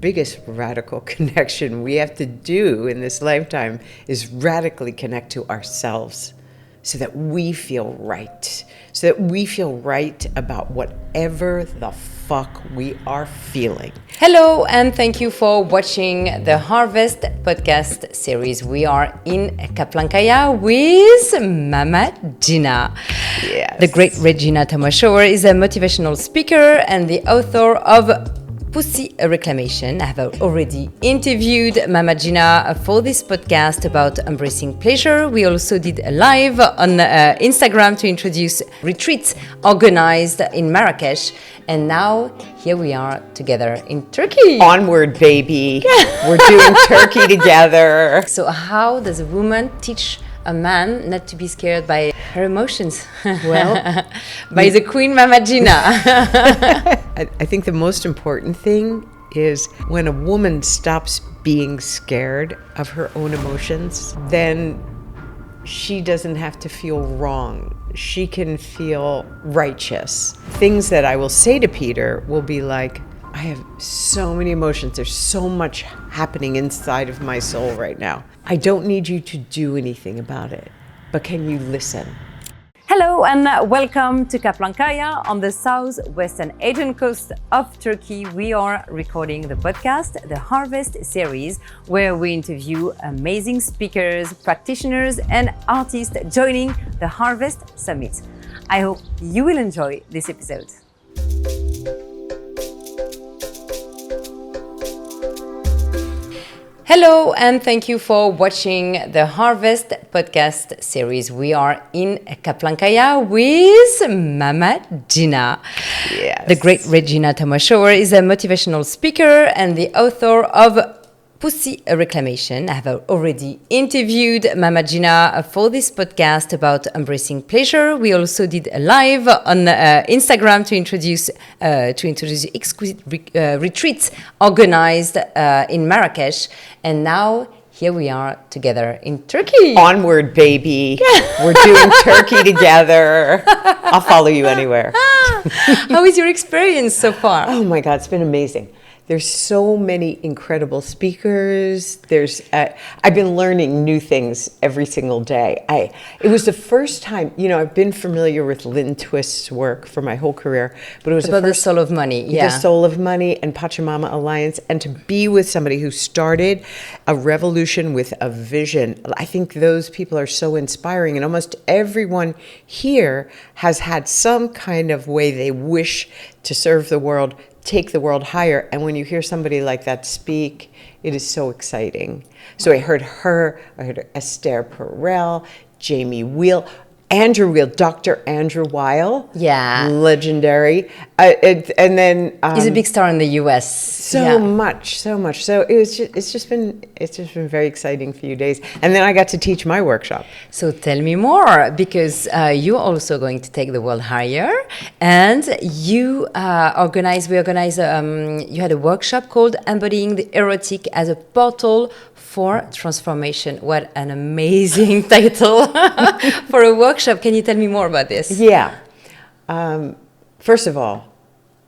biggest radical connection we have to do in this lifetime is radically connect to ourselves so that we feel right. So that we feel right about whatever the fuck we are feeling. Hello, and thank you for watching the Harvest podcast series. We are in Kaplankaya with Mama Gena. Yes. The great Regina Tamashower is a motivational speaker and the author of Pussy Reclamation. I have already interviewed Mama Gena for this podcast about embracing pleasure. We also did a live on Instagram to introduce retreats organized in Marrakesh. And now here we are together in Turkey. Onward, baby. We're doing Turkey together. So how does a woman teach a man not to be scared by her emotions? Well, by the Queen Mama Gena. I think the most important thing is when a woman stops being scared of her own emotions, then she doesn't have to feel wrong. She can feel righteous. Things that I will say to Peter will be like, I have so many emotions. There's so much happening inside of my soul right now. I don't need you to do anything about it, but can you listen? Hello and welcome to Kaplankaya on the southwestern Aegean coast of Turkey. We are recording the podcast, the Harvest series, where we interview amazing speakers, practitioners, and artists joining the Harvest Summit. I hope you will enjoy this episode. Hello, and thank you for watching the Harvest podcast series. We are in Kaplankaya with Mama Gena. Yes. The great Regina Tamashower is a motivational speaker and the author of Pussy Reclamation. I have already interviewed Mama Gena for this podcast about embracing pleasure. We also did a live on Instagram to introduce exquisite retreats organized in Marrakesh. And now here we are together in Turkey. Onward, baby. We're doing Turkey together. I'll follow you anywhere. How is your experience so far? Oh my God, it's been amazing. There's so many incredible speakers. I've been learning new things every single day. It was the first time, I've been familiar with Lynn Twist's work for my whole career, but it was about the Soul of Money, yeah. The Soul of Money and Pachamama Alliance, and to be with somebody who started a revolution with a vision. I think those people are so inspiring, and almost everyone here has had some kind of way they wish to serve the world, take the world higher. And when you hear somebody like that speak, it is so exciting. So I heard Esther Perel, Jamie Wheel, Andrew Wheel, Dr. Andrew Weil. Yeah. Legendary. And then he's a big star in the US. So much. So it's just been very exciting few days. And then I got to teach my workshop. So tell me more, because you're also going to take the world higher, and you organize. You had a workshop called Embodying the Erotic as a Portal for Transformation. What an amazing title for a workshop. Can you tell me more about this? Yeah. First of all,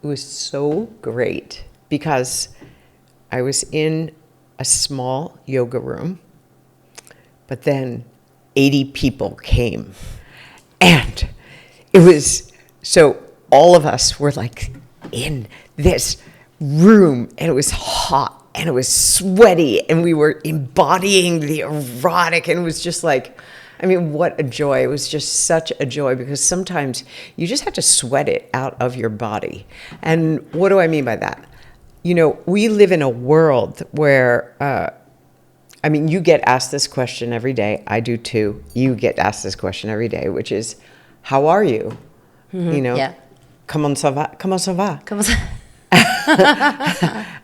it was so great because I was in a small yoga room, but then 80 people came. And it was, so all of us were like in this room, and it was hot and it was sweaty, and we were embodying the erotic, and it was just like, what a joy. It was just such a joy, because sometimes you just have to sweat it out of your body. And what do I mean by that? We live in a world where, you get asked this question every day. I do too. You get asked this question every day, which is, how are you? Mm-hmm. Yeah. Comment ça va? Comment ça va? Comment ça?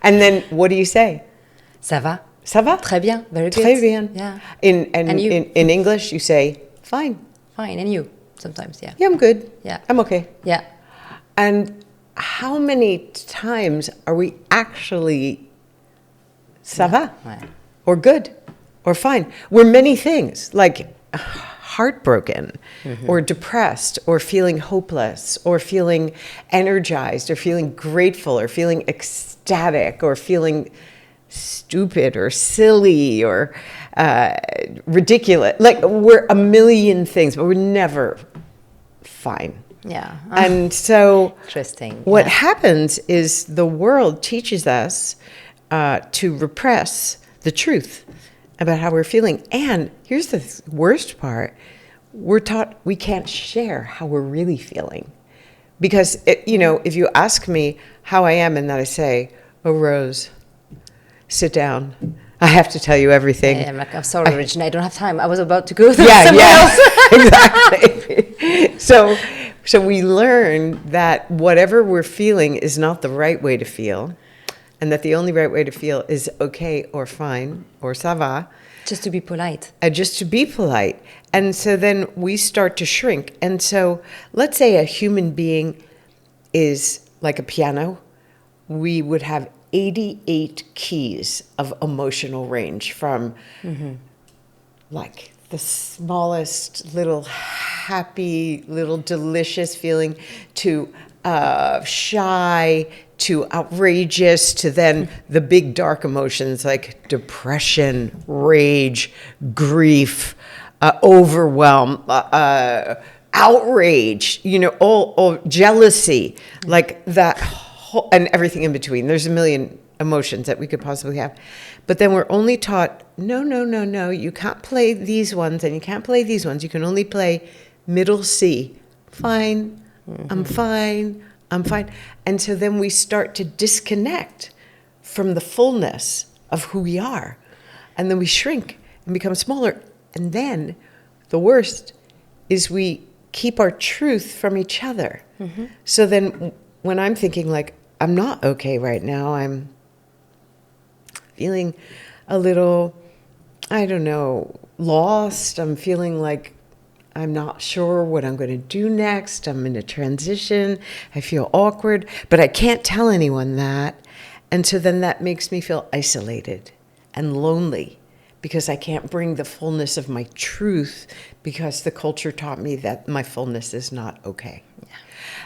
And then what do you say? Ça va. Ça va? Très bien. Very good. Très bien. Yeah. In English, you say, fine. Fine. And you? Sometimes, yeah. Yeah, I'm good. Yeah. I'm okay. Yeah. And how many times are we actually ça va? Ouais. Or good? Or fine? We're many things. Like, heartbroken or depressed or feeling hopeless or feeling energized or feeling grateful or feeling ecstatic or feeling stupid or silly or ridiculous. Like, we're a million things, but we're never fine. Yeah. And so Interesting. what happens is the world teaches us to repress the truth about how we're feeling. And here's the worst part. We're taught we can't share how we're really feeling. Because, if you ask me how I am and then I say, oh, Rose, sit down. I have to tell you everything. I'm like, I'm sorry, Regina, I don't have time. I was about to go to somewhere else. Exactly. So we learn that whatever we're feeling is not the right way to feel, and that the only right way to feel is okay or fine or ça va. Just to be polite. Just to be polite. And so then we start to shrink. And so let's say a human being is like a piano. We would have 88 keys of emotional range from like the smallest little happy, little delicious feeling to shy, to outrageous, to then the big dark emotions like depression, rage, grief, overwhelm, outrage, all jealousy, like that whole, and everything in between. There's a million emotions that we could possibly have. But then we're only taught, no, you can't play these ones and you can't play these ones. You can only play middle C. Fine, I'm fine. And so then we start to disconnect from the fullness of who we are. And then we shrink and become smaller. And then the worst is we keep our truth from each other. So then when I'm thinking like, I'm not okay right now, I'm feeling a little, I don't know, lost. I'm feeling like I'm not sure what I'm going to do next. I'm in a transition. I feel awkward, but I can't tell anyone that. And so then that makes me feel isolated and lonely because I can't bring the fullness of my truth because the culture taught me that my fullness is not okay. Yeah.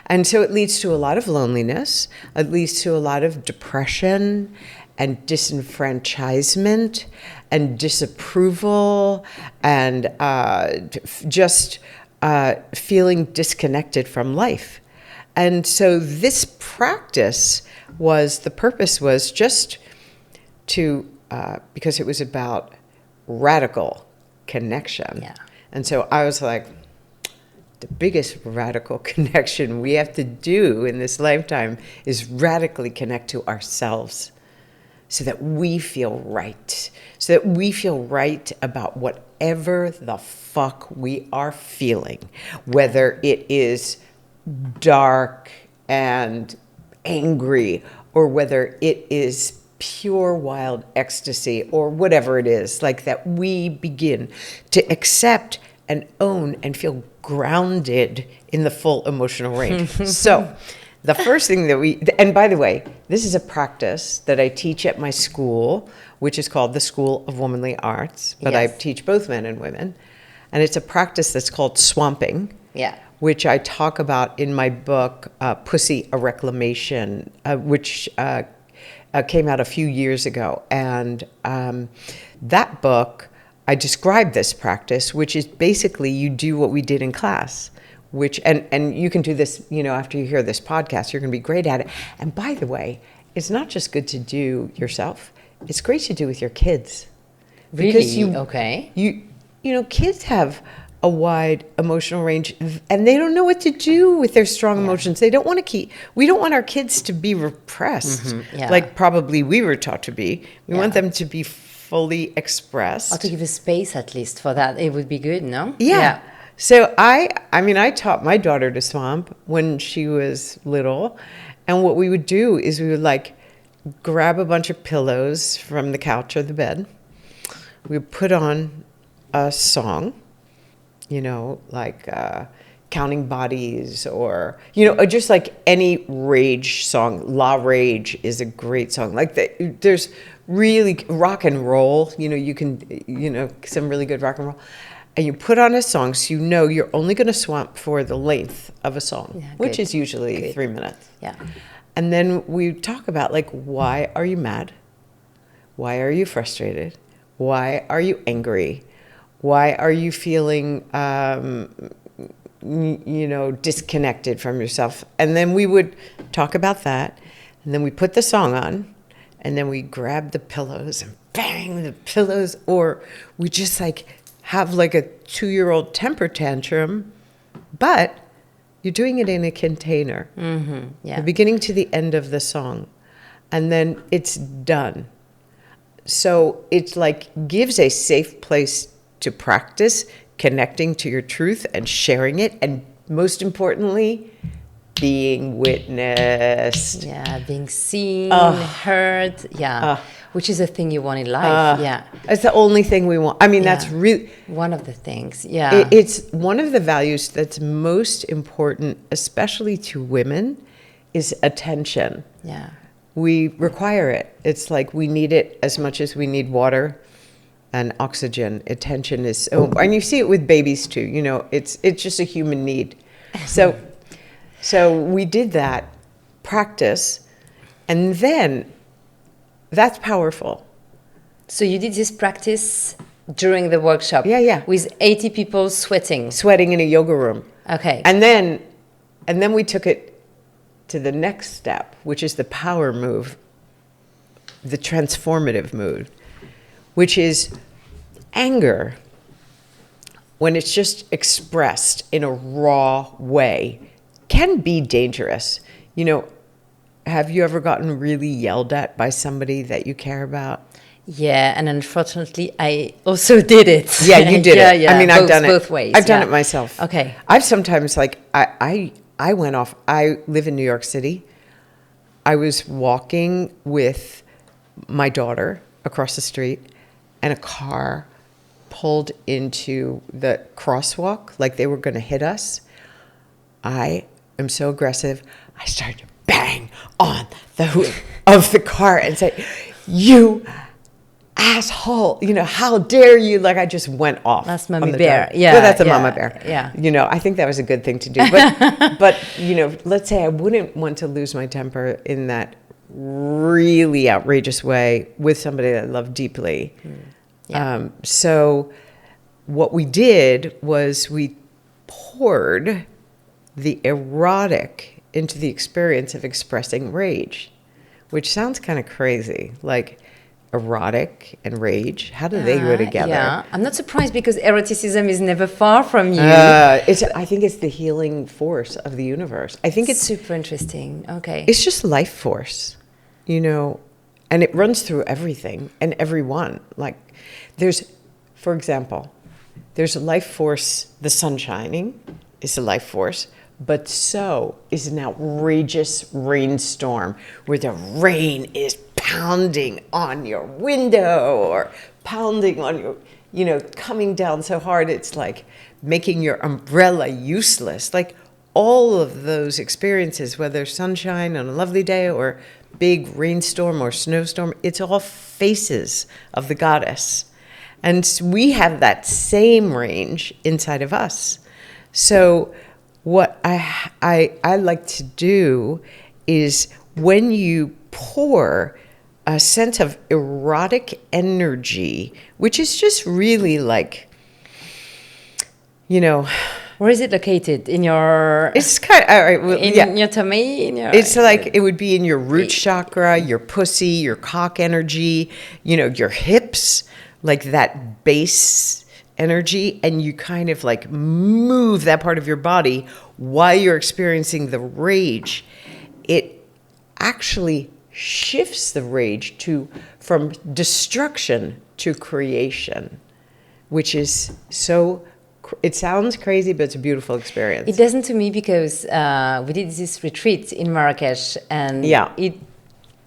And so it leads to a lot of loneliness. It leads to a lot of depression and disenfranchisement and disapproval and just feeling disconnected from life. And so this practice the purpose was just to, because it was about radical connection. Yeah. And so I was like, the biggest radical connection we have to do in this lifetime is radically connect to ourselves so that we feel right. So that we feel right about whatever the fuck we are feeling, whether it is dark and angry or whether it is pure wild ecstasy or whatever it is, like that we begin to accept and own and feel grounded in the full emotional range. So the first thing that and by the way, this is a practice that I teach at my school, which is called the School of Womanly Arts, but Yes. I teach both men and women. And it's a practice that's called swamping, Yeah. which I talk about in my book, Pussy, a Reclamation, which came out a few years ago. And that book, I describe this practice, which is basically you do what we did in class, which, and you can do this, after you hear this podcast, you're going to be great at it. And by the way, it's not just good to do yourself, it's great to do with your kids. Really? Okay. Kids have a wide emotional range and they don't know what to do with their strong emotions. They don't want to we don't want our kids to be repressed like probably we were taught to be. We want them to be fully expressed. Or to give a space at least for that. It would be good, no? Yeah. So I taught my daughter to swamp when she was little. And what we would do is we would grab a bunch of pillows from the couch or the bed. We would put on a song, Counting Bodies or, just like any rage song. La Rage is a great song. There's really rock and roll, you can, some really good rock and roll. and you put on a song, so you know you're only going to swamp for the length of a song, which good. is usually Good. 3 minutes. Yeah. And then we talk about, like, why are you mad? Why are you frustrated? Why are you angry? Why are you feeling, disconnected from yourself? And then we would talk about that. And then we put the song on. And then we grab the pillows and bang the pillows. Or we just, like, have, like, a 2-year-old temper tantrum. But you're doing it in a container. Mm-hmm. Yeah. The beginning to the end of the song. And then it's done. So it's like gives a safe place to practice connecting to your truth and sharing it. And most importantly, being witnessed. Yeah, being seen, heard. Yeah. Which is a thing you want in life. Yeah. It's the only thing we want. I mean, that's Yeah. really One of the things. Yeah. It's one of the values that's most important, especially to women, is attention. Yeah. We require it. It's like we need it as much as we need water and oxygen. Attention is and you see it with babies too. You know, it's just a human need. So we did that practice, and then that's powerful. So you did this practice during the workshop. Yeah. With 80 people sweating. Sweating in a yoga room. Okay. And then we took it to the next step, which is the power move, the transformative move, which is anger. When it's just expressed in a raw way, can be dangerous. You know, have you ever gotten really yelled at by somebody that you care about? Yeah, and unfortunately, I also did it. Yeah, you did it. Yeah, I mean, I've done it both ways. I've done it myself. Okay. I've sometimes, like, I went off. I live in New York City. I was walking with my daughter across the street, and a car pulled into the crosswalk like they were going to hit us. I am so aggressive. I started to bang on the hood of the car and say, "You asshole, you know, how dare you?" Like, I just went off. That's on mommy the bear. driver. Yeah, Well, that's a yeah, mama bear. yeah. You know, I think that was a good thing to do. But you know, let's say I wouldn't want to lose my temper in that really outrageous way with somebody that I love deeply. Yeah. So what we did was we poured the erotic into the experience of expressing rage, which sounds kind of crazy. Like, erotic and rage, how do they go together? Yeah, I'm not surprised because eroticism is never far from you. I think it's the healing force of the universe. I think it's super interesting. Okay. It's just life force, you know, and it runs through everything and everyone. Like, for example, there's a life force. The sun shining is a life force. But so is an outrageous rainstorm where the rain is pounding on your window or pounding on your, you know, coming down so hard it's like making your umbrella useless. Like, all of those experiences, whether sunshine on a lovely day or big rainstorm or snowstorm, it's all faces of the goddess. And we have that same range inside of us. So what I like to do is, when you pour a sense of erotic energy, which is just really like, you know, where is it located in your? It's kind of, all right. Well, in your tummy. In your. It's like it would be in your root chakra, your pussy, your cock energy, you know, your hips, like that base energy, and you kind of like move that part of your body while you're experiencing the rage. It actually shifts the rage from destruction to creation, which is so, it sounds crazy, but it's a beautiful experience. It doesn't to me because we did this retreat in Marrakesh, and it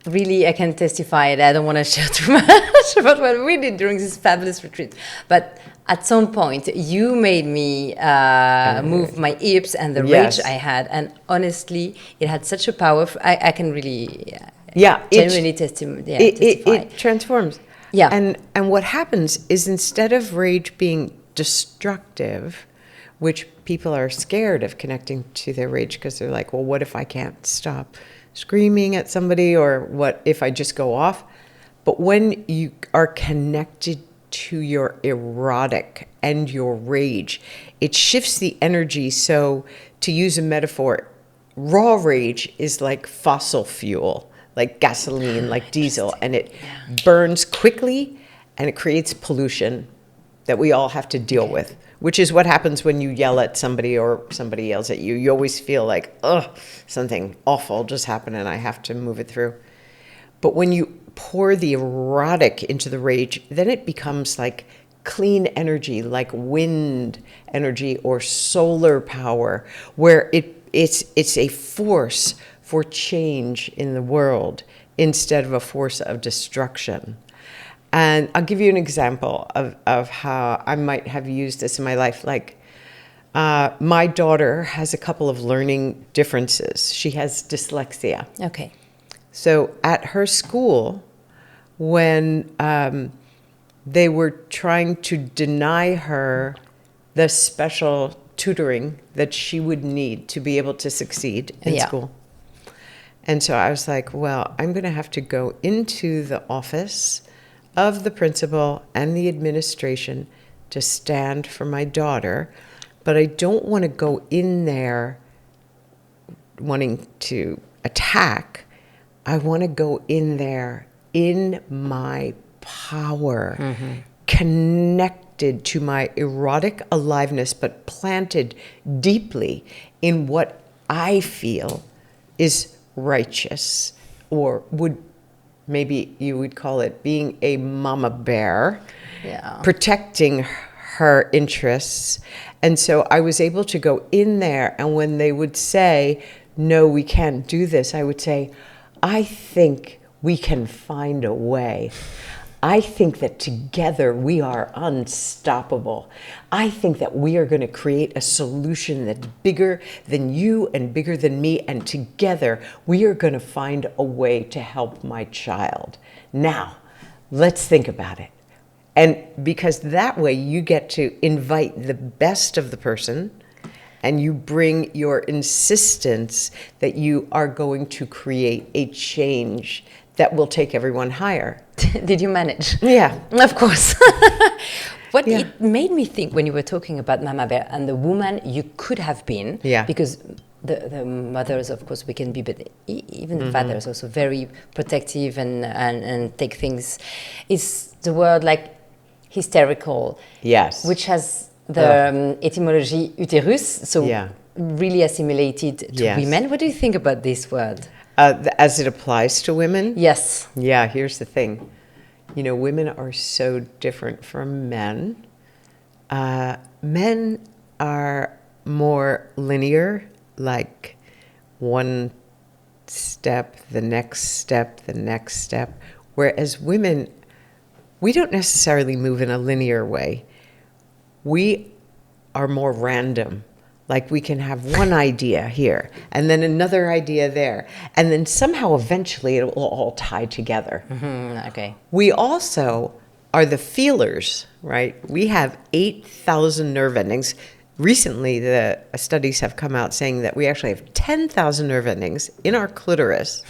really, I can testify that I don't want to share too much about what we did during this fabulous retreat. But at some point, you made me move my hips and the rage I had. And honestly, it had such a power. I can really genuinely testify. It transforms. Yeah. And what happens is, instead of rage being self-destructive, which people are scared of connecting to their rage because they're like, well, what if I can't stop screaming at somebody, or what if I just go off? But when you are connected to your erotic and your rage, it shifts the energy. So to use a metaphor, raw rage is like fossil fuel, like gasoline, like diesel, and it burns quickly and it creates pollution that we all have to deal with, which is what happens when you yell at somebody or somebody yells at you. You always feel like, oh, something awful just happened and I have to move it through. But when you pour the erotic into the rage, then it becomes like clean energy, like wind energy or solar power, where it's a force for change in the world instead of a force of destruction. And I'll give you an example of how I might have used this in my life. Like, my daughter has a couple of learning differences. She has dyslexia. Okay. So at her school, when they were trying to deny her the special tutoring that she would need to be able to succeed in school. And so I was like, well, I'm going to have to go into the office of the principal and the administration to stand for my daughter, but I don't want to go in there wanting to attack. I want to go in there in my power, connected to my erotic aliveness, but planted deeply in what I feel is righteous, or maybe you would call it being a mama bear, protecting her interests. And so I was able to go in there, and when they would say, no, we can't do this, I would say, I think we can find a way. I think that together we are unstoppable. I think that we are going to create a solution that's bigger than you and bigger than me, and together we are going to find a way to help my child. Now, let's think about it. And because that way you get to invite the best of the person, and you bring your insistence that you are going to create a change that will take everyone higher. Did you manage? Yeah. Of course. It made me think when you were talking about Mama Bear and the woman you could have been. Yeah. Because the mothers, of course, we can be, but even the fathers also very protective and take things. Is the word like hysterical? Yes. Which has the etymology uterus, so really assimilated to women. What do you think about this word? As it applies to women? Yes. Yeah, here's the thing. You know, women are so different from men. Men are more linear, like one step, the next step, the next step. Whereas women, we don't necessarily move in a linear way. We are more random. Like we can have one idea here and then another idea there. And then somehow eventually it will all tie together. Okay. We also are the feelers, right? We have 8,000 nerve endings. Recently, the studies have come out saying that we actually have 10,000 nerve endings in our clitoris,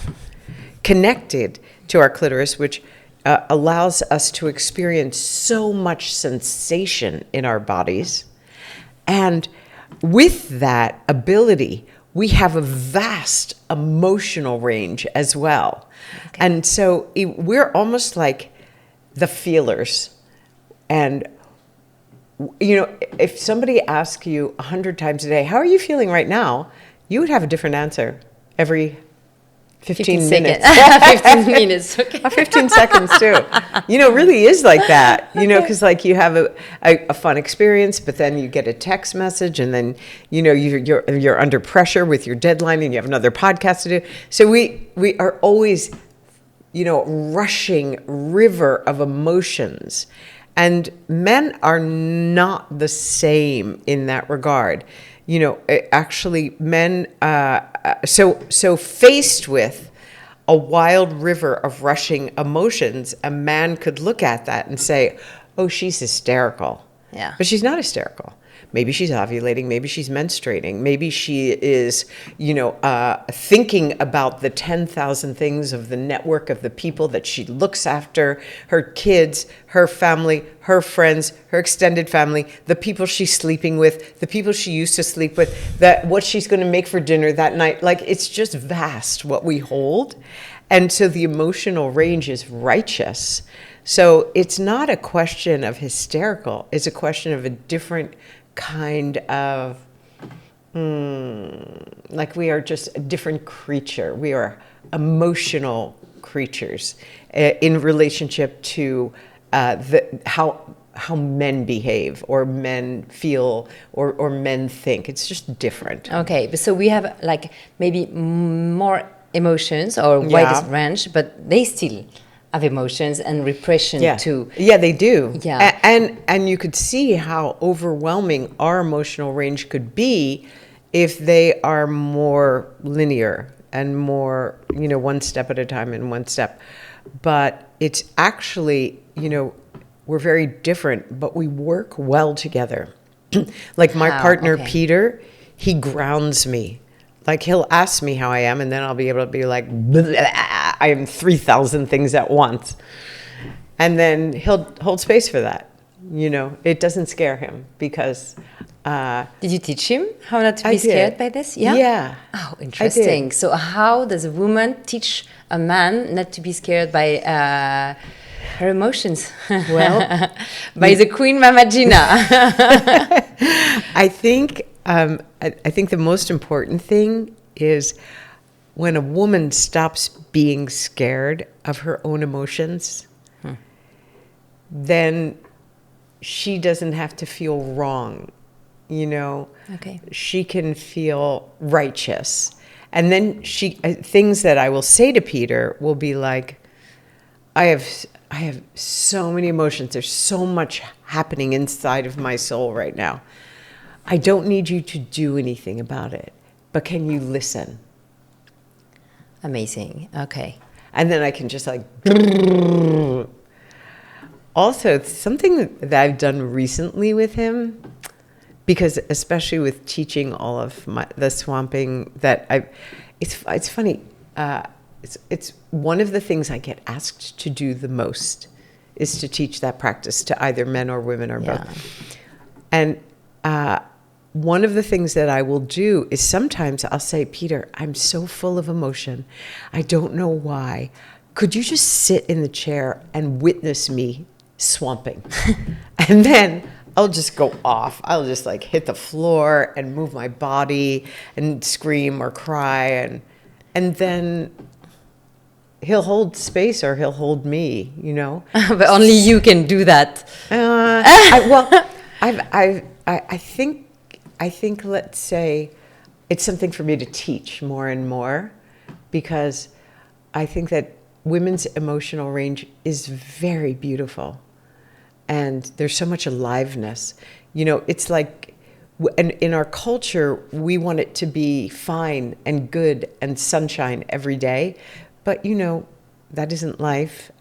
connected to our clitoris, which allows us to experience so much sensation in our bodies. And with that ability, we have a vast emotional range as well. Okay. And so we're almost like the feelers. And, you know, if somebody asks you 100 times a day, how are you feeling right now? You would have a different answer every 15 minutes. 15 minutes, okay. 15 seconds too. You know, really is like that, you know, because like you have a fun experience, but then you get a text message and then, you know, you're under pressure with your deadline and you have another podcast to do. So we are always, you know, rushing river of emotions. And men are not the same in that regard. You know, actually, men, so faced with a wild river of rushing emotions, a man could look at that and say, oh, she's hysterical. Yeah. But she's not hysterical. Maybe she's ovulating. Maybe she's menstruating. Maybe she is, thinking about the 10,000 things of the network of the people that she looks after, her kids, her family, her friends, her extended family, the people she's sleeping with, the people she used to sleep with, that what she's going to make for dinner that night. Like, it's just vast what we hold. And so the emotional range is righteous. So it's not a question of hysterical. It's a question of a different kind of, like we are just a different creature. We are emotional creatures in relationship to how men behave or men feel or men think. It's just different. Okay, but so we have like maybe more emotions or widest range, but they still have emotions and repression too. Yeah, they do. Yeah. And you could see how overwhelming our emotional range could be if they are more linear and more, one step at a time in one step. But it's actually, we're very different, but we work well together. Like my partner, Peter, he grounds me. Like he'll ask me how I am, and then I'll be able to be like, I am 3,000 things at once. And then he'll hold space for that. It doesn't scare him because... Did you teach him how not to be scared by this? Yeah? Yeah. Oh, interesting. So how does a woman teach a man not to be scared by her emotions? Well... by the Queen Mama Gena. I think the most important thing is when a woman stops being scared of her own emotions, then she doesn't have to feel wrong, Okay. She can feel righteous. And then things that I will say to Peter will be like, I have so many emotions. There's so much happening inside of my soul right now. I don't need you to do anything about it, but can you listen? Amazing. Okay. And then I can just like... Also, something that I've done recently with him, because especially with teaching all of the swamping it's funny. It's one of the things I get asked to do the most is to teach that practice to either men or women or both. And one of the things that I will do is sometimes I'll say, Peter, I'm so full of emotion. I don't know why. Could you just sit in the chair and witness me swamping? And then I'll just go off. I'll just like hit the floor and move my body and scream or cry. And then he'll hold space or he'll hold me, But only you can do that. I think, let's say, it's something for me to teach more and more, because I think that women's emotional range is very beautiful. And there's so much aliveness. It's like, and in our culture, we want it to be fine and good and sunshine every day. But, that isn't life.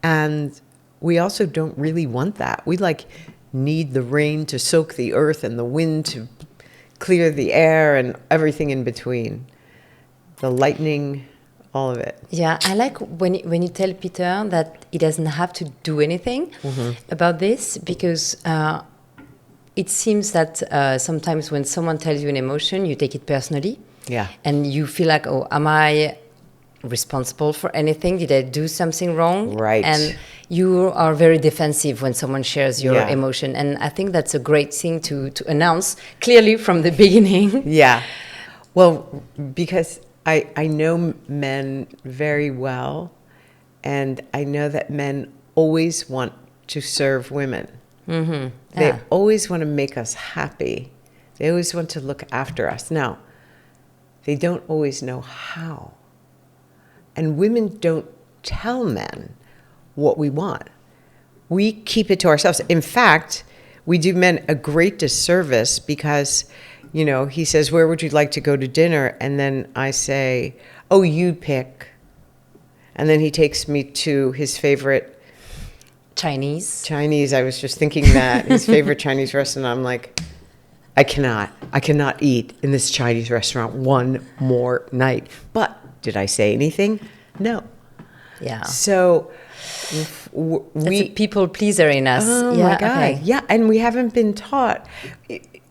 And we also don't really want that. We need the rain to soak the earth and the wind to clear the air and everything in between. The lightning, all of it. Yeah, I like when you tell Peter that he doesn't have to do anything about this, because it seems that sometimes when someone tells you an emotion, you take it personally. Yeah. And you feel like, oh, am I responsible for anything? Did I do something wrong? Right. And you are very defensive when someone shares your emotion. And I think that's a great thing to announce clearly from the beginning. Yeah. Well, because I know men very well, and I know that men always want to serve women. Mm-hmm. They always want to make us happy. They always want to look after us. Now, they don't always know how. And women don't tell men what we want. We keep it to ourselves. In fact, we do men a great disservice because, he says, where would you like to go to dinner? And then I say, oh, you pick. And then he takes me to his favorite Chinese. I was just thinking that. His favorite Chinese restaurant. I'm like, I cannot eat in this Chinese restaurant one more night. But did I say anything? No. Yeah. So That's a people pleaser in us. oh Yeah, my God. okay. Yeah. And we haven't been taught.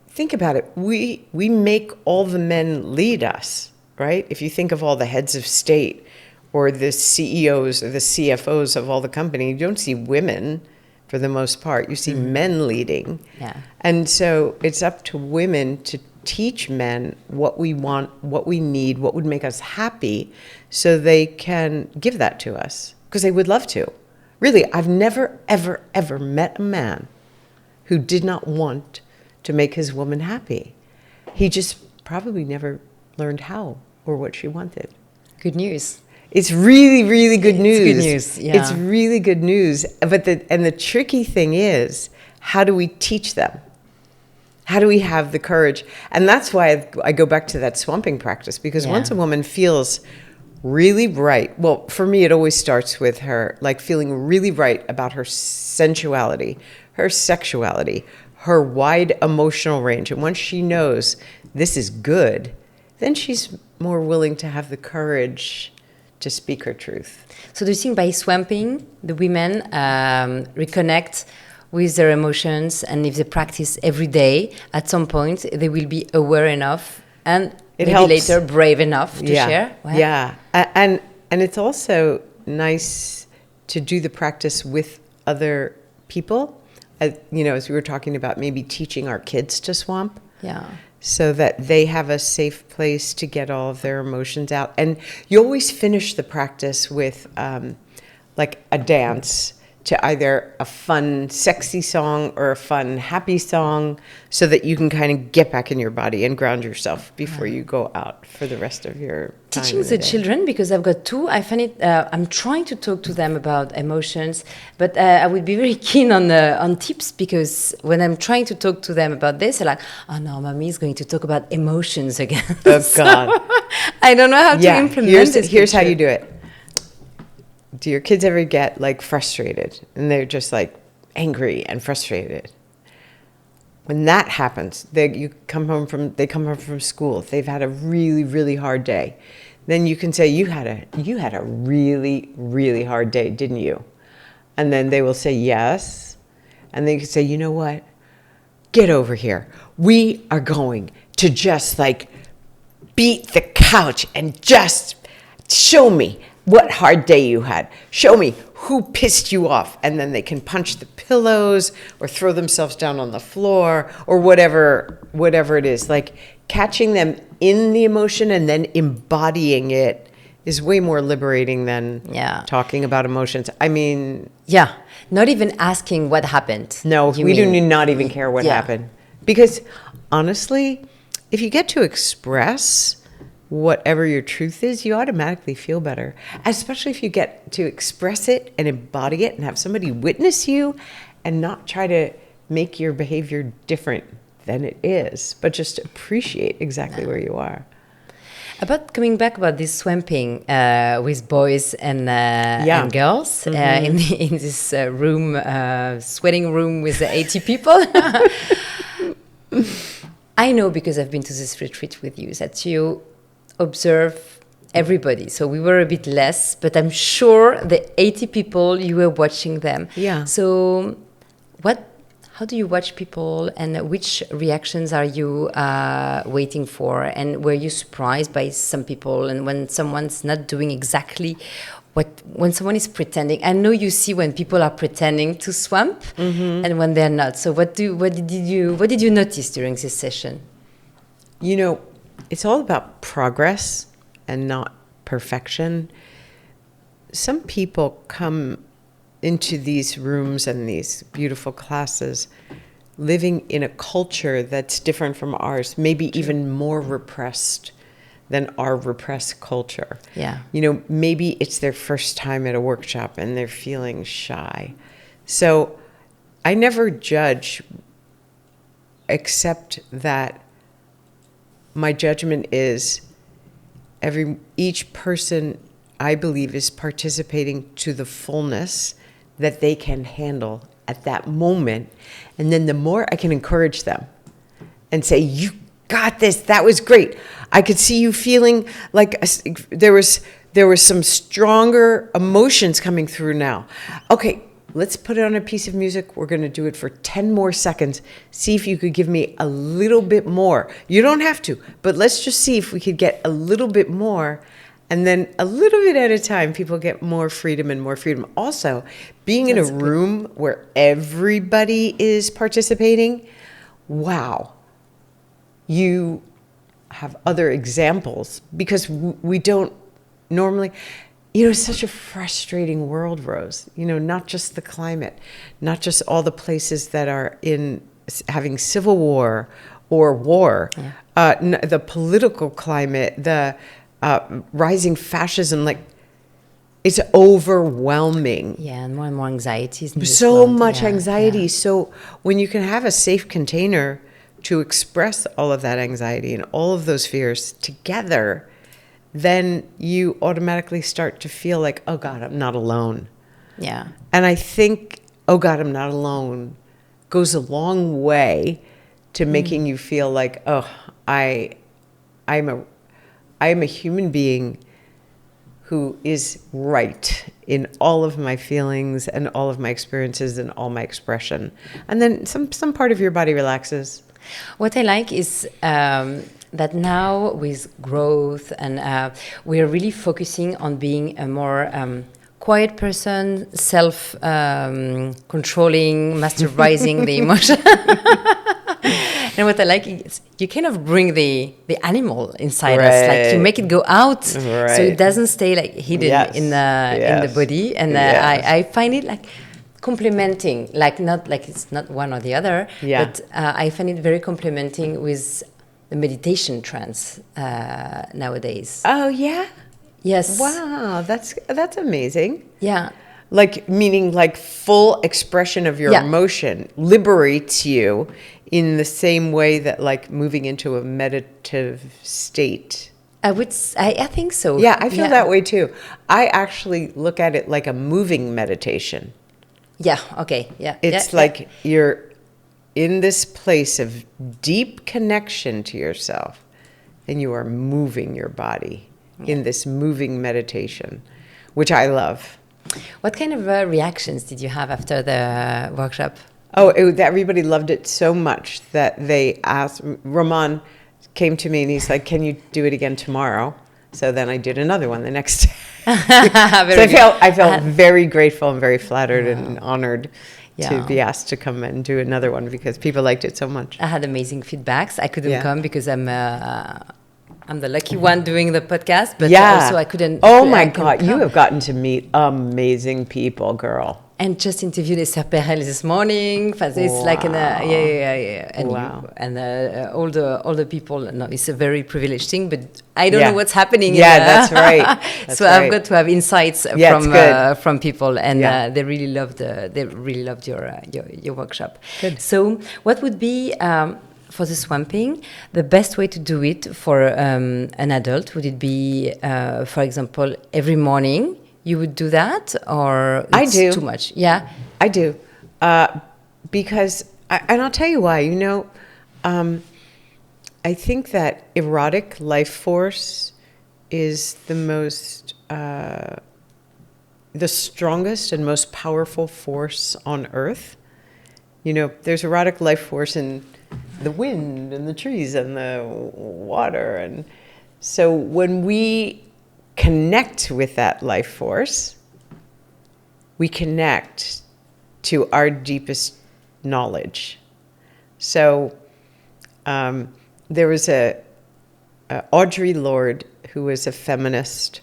Think about it. We make all the men lead us, right? If you think of all the heads of state or the CEOs or the CFOs of all the company, you don't see women for the most part. You see men leading. Yeah. And so it's up to women to teach men what we want, what we need, what would make us happy, so they can give that to us, because they would love to. Really, I've never, ever, ever met a man who did not want to make his woman happy. He just probably never learned how or what she wanted. Good news. It's really, really good news. It's good news, yeah. It's really good news. But the tricky thing is, how do we teach them? How do we have the courage? And that's why I go back to that swamping practice, because once a woman feels really right, well, for me, it always starts with her, like, feeling really right about her sensuality, her sexuality, her wide emotional range. And once she knows this is good, then she's more willing to have the courage to speak her truth. So do you think by swamping, the women reconnect with their emotions, and if they practice every day, at some point they will be aware enough and maybe helps. later brave enough to share? Wow. Yeah. And it's also nice to do the practice with other people. As we were talking about, maybe teaching our kids to swamp. Yeah. So that they have a safe place to get all of their emotions out. And you always finish the practice with like a dance to either a fun, sexy song or a fun, happy song, so that you can kind of get back in your body and ground yourself before you go out for the rest of your time. Teaching the children, because I've got two, I find it, I'm trying to talk to them about emotions, but I would be very keen on tips, because when I'm trying to talk to them about this, they're like, oh no, mommy is going to talk about emotions again. Oh, God. I don't know how to implement this. Here's how you do it. Do your kids ever get like frustrated and they're just like angry and frustrated? When that happens, they come home from school. They've had a really, really hard day. Then you can say, you had a really, really hard day, didn't you? And then they will say yes. And then you can say, you know what? Get over here. We are going to just like beat the couch and just show me what hard day you had. Show me who pissed you off. And then they can punch the pillows or throw themselves down on the floor or whatever it is. Like, catching them in the emotion and then embodying it is way more liberating than talking about emotions. I mean... Yeah, not even asking what happened. No, we do not even care what happened. Because honestly, if you get to express whatever your truth is, you automatically feel better. Especially if you get to express it and embody it and have somebody witness you and not try to make your behavior different than it is, but just appreciate exactly where you are. About coming back about this swamping with boys and girls in this room, sweating room with 80 people. I know, because I've been to this retreat with you, that you observe everybody. So we were a bit less, but I'm sure the 80 people, you were watching them. Yeah. So how do you watch people, and which reactions are you waiting for? And were you surprised by some people, and when someone's not doing exactly when someone is pretending? I know you see when people are pretending to swamp and when they're not. So what did you notice during this session? It's all about progress and not perfection. Some people come into these rooms and these beautiful classes living in a culture that's different from ours, maybe even more repressed than our repressed culture. Yeah. Maybe it's their first time at a workshop and they're feeling shy. So I never judge, except that my judgment is each person, I believe, is participating to the fullness that they can handle at that moment. And then the more I can encourage them and say, you got this, that was great. I could see you feeling like there was some stronger emotions coming through now. Okay, let's put it on a piece of music. We're going to do it for 10 more seconds. See if you could give me a little bit more. You don't have to, but let's just see if we could get a little bit more. And then a little bit at a time, people get more freedom and more freedom. Also, being in a room where everybody is participating, wow, you have other examples, because we don't normally, it's such a frustrating world, Rose. Not just the climate, not just all the places that are having civil war or war, the political climate, the rising fascism, it's overwhelming. Yeah, and more anxieties. So much anxiety. Yeah. So when you can have a safe container to express all of that anxiety and all of those fears together, then you automatically start to feel like, oh God, I'm not alone. Yeah. And I think, oh God, I'm not alone goes a long way to making you feel like, oh, I'm a human being who is right in all of my feelings and all of my experiences and all my expression. And then some part of your body relaxes. What I like is that now with growth and we're really focusing on being a more quiet person, self-controlling, masterizing the emotion. And what I like is you kind of bring the animal inside us, like you make it go out, so it doesn't stay hidden in the body. And I find it complementing, not it's not one or the other, but I find it very complementing with the meditation trance nowadays. Oh yeah. Yes. Wow, that's amazing. Yeah. Meaning full expression of your emotion liberates you in the same way that moving into a meditative state. I think so. Yeah, I feel that way too. I actually look at it like a moving meditation. Yeah, okay. Yeah. It's you're in this place of deep connection to yourself, and you are moving your body in this moving meditation, which I love. What kind of reactions did you have after the workshop? Oh, everybody loved it so much that they asked. Roman came to me and he's like, "Can you do it again tomorrow?" So then I did another one the next day. I felt very grateful and very flattered and honored to be asked to come and do another one because people liked it so much. I had amazing feedbacks. I couldn't come because I'm the lucky one doing the podcast, but also I couldn't. Oh my God, you have gotten to meet amazing people, girl. And just interviewed Esther Perel this morning. It's like and all the people. No, it's a very privileged thing, but I don't know what's happening. Yeah, that's right. I've got to have insights from people, and they really loved your workshop. Good. So, what would be for the swamping the best way to do it for an adult? Would it be, for example, every morning? You would do that, or it's too much? Yeah, I do, because and I'll tell you why. I think that erotic life force is the strongest and most powerful force on Earth. There's erotic life force in the wind and the trees and the water, and so when we connect with that life force, we connect to our deepest knowledge. So there was a Audre Lorde, who was a feminist,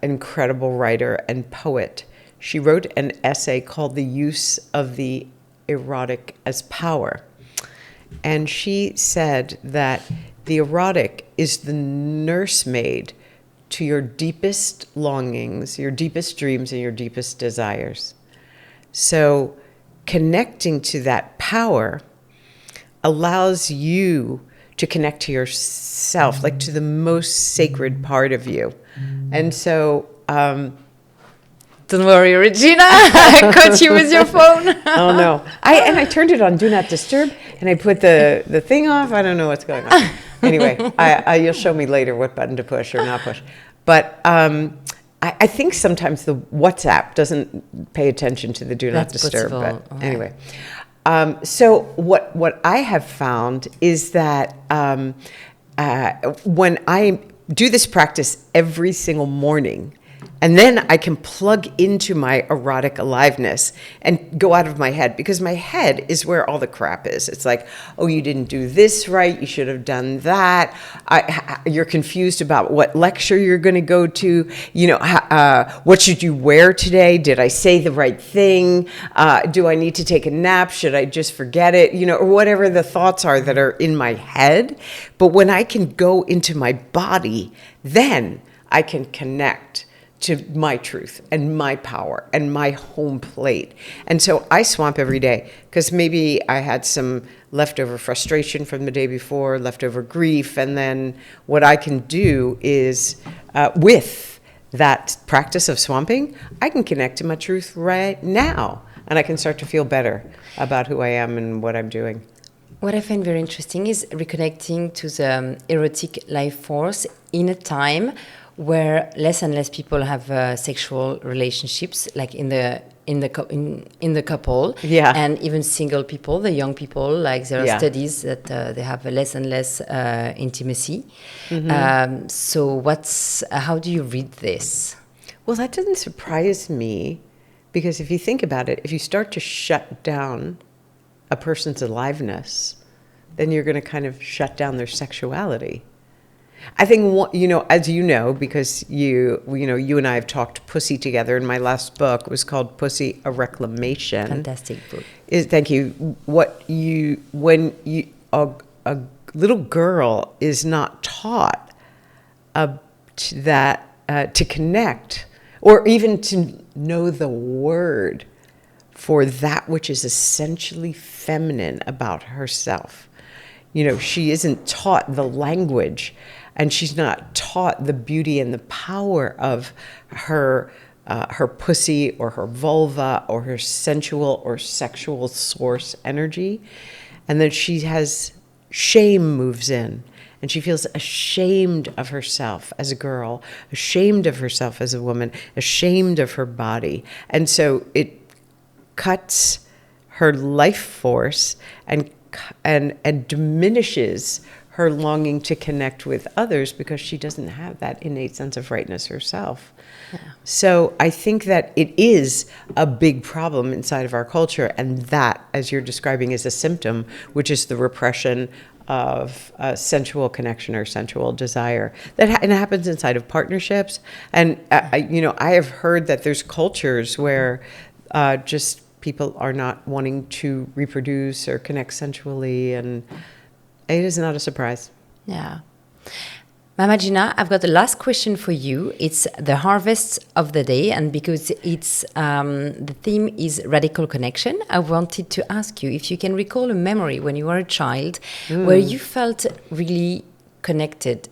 incredible writer and poet. She wrote an essay called The Use of the Erotic as Power. And she said that the erotic is the nursemaid to your deepest longings, your deepest dreams, and your deepest desires. So connecting to that power allows you to connect to yourself, to the most sacred part of you. And so Don't worry, Regina. I caught you with your phone. Oh no! I turned it on Do Not Disturb, and I put the thing off. I don't know what's going on. Anyway, you'll show me later what button to push or not push. But I think sometimes the WhatsApp doesn't pay attention to the Do Not Disturb. Possible. But anyway, so what I have found is that when I do this practice every single morning, and then I can plug into my erotic aliveness and go out of my head, because my head is where all the crap is. It's like, oh, you didn't do this right. You should have done that. You're confused about what lecture you're going to go to. You know, what should you wear today? Did I say the right thing? Do I need to take a nap? Should I just forget it? You know, or whatever the thoughts are that are in my head. But when I can go into my body, then I can connect to my truth and my power and my home plate. And so I swamp every day because maybe I had some leftover frustration from the day before, leftover grief. And then what I can do is with that practice of swamping, I can connect to my truth right now. And I can start to feel better about who I am and what I'm doing. What I find very interesting is reconnecting to the erotic life force in a time where less and less people have sexual relationships, like in the couple, Yeah. and even single people, the young people, like there are Yeah. studies that they have less and less intimacy. So how do you read this? Well, that doesn't surprise me, because if you think about it, if you start to shut down a person's aliveness, then you're going to kind of shut down their sexuality. I think, you know, as you know, because you and I have talked pussy together, and my last book was called Pussy, a Reclamation. Fantastic book. Thank you. When a little girl is not taught to connect, or even to know the word for that which is essentially feminine about herself. You know, she isn't taught the language, and she's not taught the beauty and the power of her pussy or her vulva or her sensual or sexual source energy. And then shame moves in, and she feels ashamed of herself as a girl, ashamed of herself as a woman, ashamed of her body. And so it cuts her life force and diminishes her longing to connect with others, because she doesn't have that innate sense of rightness herself. Yeah. So I think that it is a big problem inside of our culture, and that, as you're describing, is a symptom, which is the repression of sensual connection or sensual desire. And it happens inside of partnerships. And I have heard that there's cultures where just people are not wanting to reproduce or connect sensually, and it is not a surprise. Yeah. Mama Gena, I've got the last question for you. It's the harvest of the day, and because it's the theme is radical connection, I wanted to ask you if you can recall a memory when you were a child where you felt really connected,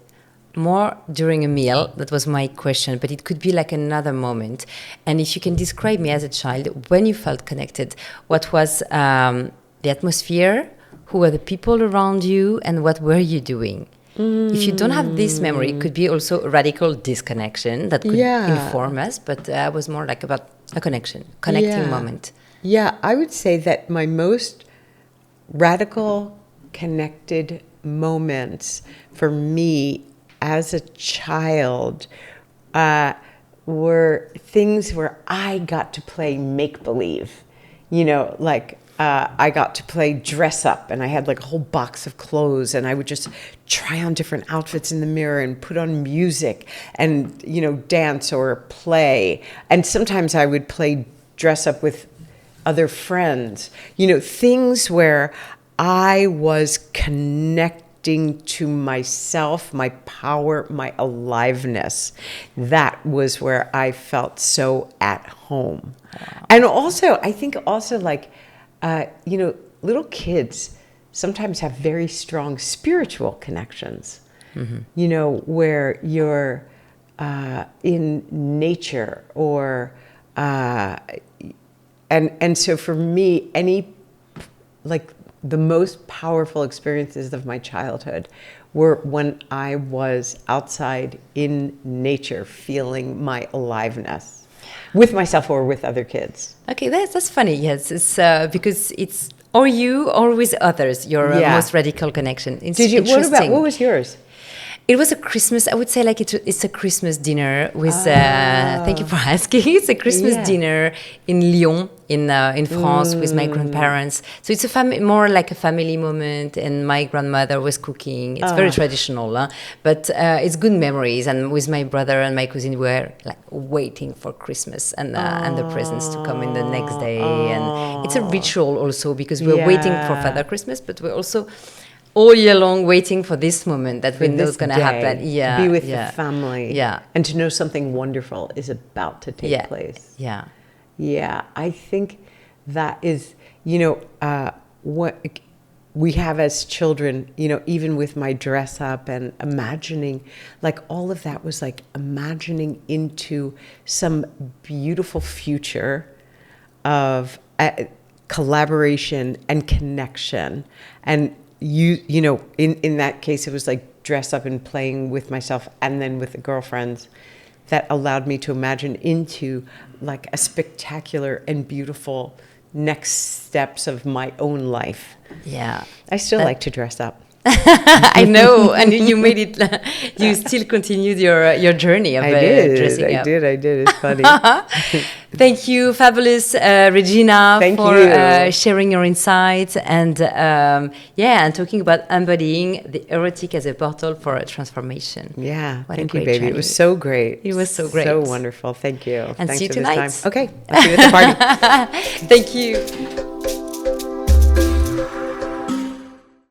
more during a meal. That was my question, but it could be like another moment. And if you can describe me as a child, when you felt connected, what was the atmosphere, who were the people around you, and what were you doing? If you don't have this memory, it could be also a radical disconnection that could inform us, but I was more like about a connecting moment. Yeah, I would say that my most radical connected moments for me as a child were things where I got to play make-believe. You know, like I got to play dress up, and I had like a whole box of clothes, and I would just try on different outfits in the mirror and put on music and, you know, dance or play. And sometimes I would play dress up with other friends, you know, things where I was connecting to myself, my power, my aliveness. That was where I felt so at home. Wow. And also, I think also like, you know, little kids sometimes have very strong spiritual connections, you know, where you're in nature or And so for me, like the most powerful experiences of my childhood were when I was outside in nature, feeling my aliveness with myself or with other kids. Okay, that's funny. Yes, it's because it's or you or with others. Your most radical connection. It's Did you? interesting. What was yours? It was a Christmas. I would say like it's a Christmas dinner with. Thank you for asking. It's a Christmas dinner in Lyon, in France, with my grandparents. So it's more like a family moment, and my grandmother was cooking. It's very traditional, but it's good memories. And with my brother and my cousin, we were like waiting for Christmas and the presents to come in the next day. And it's a ritual also because we're waiting for Father Christmas, but we're also all year long waiting for this moment that we know is going to happen. Yeah, be with the family. Yeah, and to know something wonderful is about to take place. Yeah, I think that is, what we have as children. Even with my dress up and imagining, like all of that was like imagining into some beautiful future of collaboration and connection. And in that case, it was like dress up and playing with myself and then with the girlfriends that allowed me to imagine into like a spectacular and beautiful next steps of my own life. Yeah. I still like to dress up. I know, and you made it. You still continued your journey of dressing up. I did. It's funny. Thank you, fabulous Regina, for sharing your insights and and talking about embodying the erotic as a portal for a transformation. Yeah, thank you, baby. Journey. It was so great. It was so great. So wonderful. Thank you. And Thanks see you for tonight. This time. Okay, I'll see you at the party. Thank you.